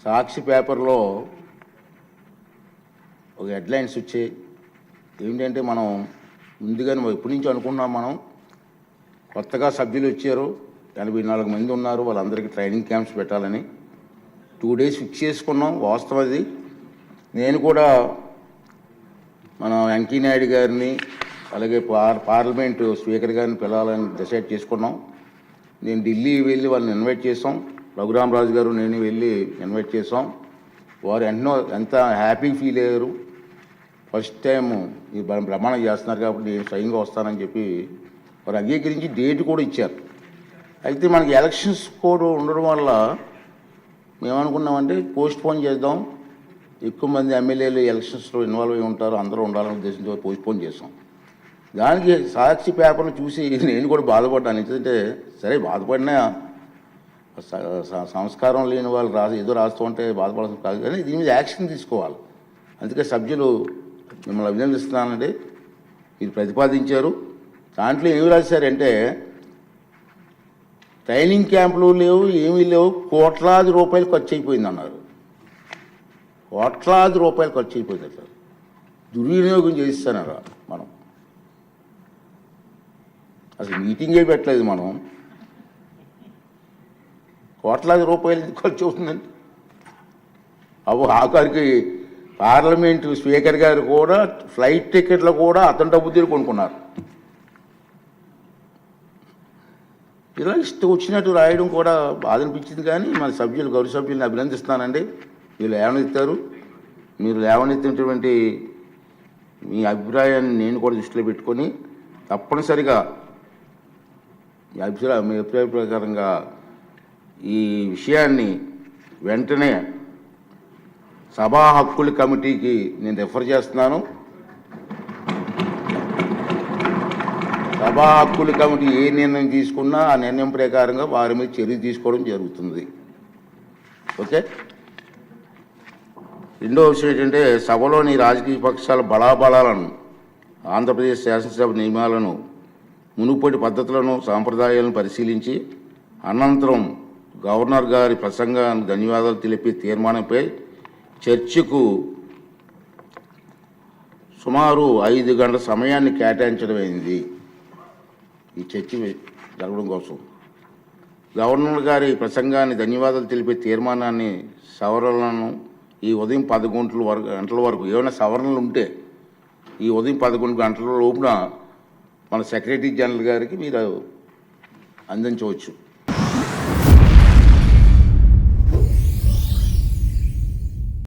సాక్షి పేపర్లో ఒక హెడ్లైన్స్ వచ్చాయి. ఏంటంటే మనం ముందుగానే ఎప్పటి నుంచి అనుకున్నాం, మనం కొత్తగా సభ్యులు వచ్చారు, 84 మంది ఉన్నారు, వాళ్ళందరికీ ట్రైనింగ్ క్యాంప్స్ పెట్టాలని 2 days ఫిక్స్ చేసుకున్నాం. వాస్తవం అది. నేను కూడా మన వెంకయ్యనాయుడు గారిని అలాగే పార్లమెంటు స్పీకర్ గారిని పిలవాలని డిసైడ్ చేసుకున్నాం. నేను ఢిల్లీ వెళ్ళి వాళ్ళని ఇన్వైట్ చేసాం. రఘురామరాజు గారు నేను వెళ్ళి ఇన్వైట్ చేసాం. వారు ఎంత హ్యాపీ ఫీల్ అయ్యారు. ఫస్ట్ టైం ఈ ప్రమాణం చేస్తున్నారు కాబట్టి నేను స్వయంగా వస్తానని చెప్పి వారు అంగీకరించి డేట్ కూడా ఇచ్చారు. అయితే మనకి ఎలక్షన్స్ కోడ్ ఉండడం వల్ల మేమనుకున్నామంటే పోస్ట్పోన్ చేద్దాం, ఎక్కువ మంది ఎమ్మెల్యేలు ఎలక్షన్స్లో ఇన్వాల్వ్ అయి ఉంటారు, అందరూ ఉండాలనే ఉద్దేశంతో పోస్ట్పోన్ చేసాం. దానికి సాక్షి పేపర్లు చూసి నేను కూడా బాధపడ్డాను. ఎందుకంటే సరే బాధపడినా సంస్కారం లేని వాళ్ళు ఏదో రాస్తూ ఉంటే బాధపడాల్సిన కాదు, కానీ దీని మీద యాక్షన్ తీసుకోవాలి. అందుకే సభ్యులు మిమ్మల్ని అభినందిస్తున్నానండి. మీరు ప్రతిపాదించారు. దాంట్లో ఏమి రాశారంటే ట్రైనింగ్ క్యాంపులు లేవు, ఏమీ లేవు, కోట్లాది రూపాయలు ఖర్చు అయిపోయింది అన్నారు. కోట్లాది రూపాయలు ఖర్చు అయిపోయింది. అట్లా దుర్వినియోగం చేయిస్తున్నారు. మనం అసలు మీటింగే పెట్టలేదు. మనం కోట్లాది రూపాయలు ఖర్చు అవుతుందండి. ఆఖరికి పార్లమెంటు స్పీకర్ గారు కూడా ఫ్లైట్ టికెట్లు కూడా అతని డబ్బు తీరు కొనుక్కున్నారు. ఇలా ఇష్టం వచ్చినట్టు రాయడం కూడా బాధ అనిపించింది. కానీ మన సభ్యులు, గౌరవ సభ్యులను అభినందిస్తానండి. మీరు లేవనెత్తారు. మీరు లేవనెత్తినటువంటి మీ అభిప్రాయాన్ని నేను కూడా దృష్టిలో పెట్టుకొని తప్పనిసరిగా మీ అభిప్రాయ ప్రకారంగా ఈ విషయాన్ని వెంటనే సభా హక్కుల కమిటీకి నేను రిఫర్ చేస్తున్నాను. సభా హక్కుల కమిటీ ఏ నిర్ణయం తీసుకున్నా ఆ నిర్ణయం ప్రకారంగా వారి మీద చర్య తీసుకోవడం జరుగుతుంది. ఓకే. రెండో విషయం ఏంటంటే సభలోని రాజకీయ పక్షాల బలాబలాలను, ఆంధ్రప్రదేశ్ శాసనసభ నియమాలను, మునుపటి పద్ధతులను, సాంప్రదాయాలను పరిశీలించి అనంతరం గవర్నర్ గారి ప్రసంగానికి ధన్యవాదాలు తెలిపే తీర్మానంపై చర్చకు సుమారు 5 గంటల సమయాన్ని కేటాయించడమైంది. ఈ చర్చ జరగడం కోసం గవర్నర్ గారి ప్రసంగాన్ని ధన్యవాదాలు తెలిపే తీర్మానాన్ని సవరణలను ఈ ఉదయం 11 గంటల వరకు ఏమైనా సవరణలు ఉంటే ఈ ఉదయం 11 గంటల లోపున మన సెక్రటరీ జనరల్ గారికి మీరు అందించవచ్చు.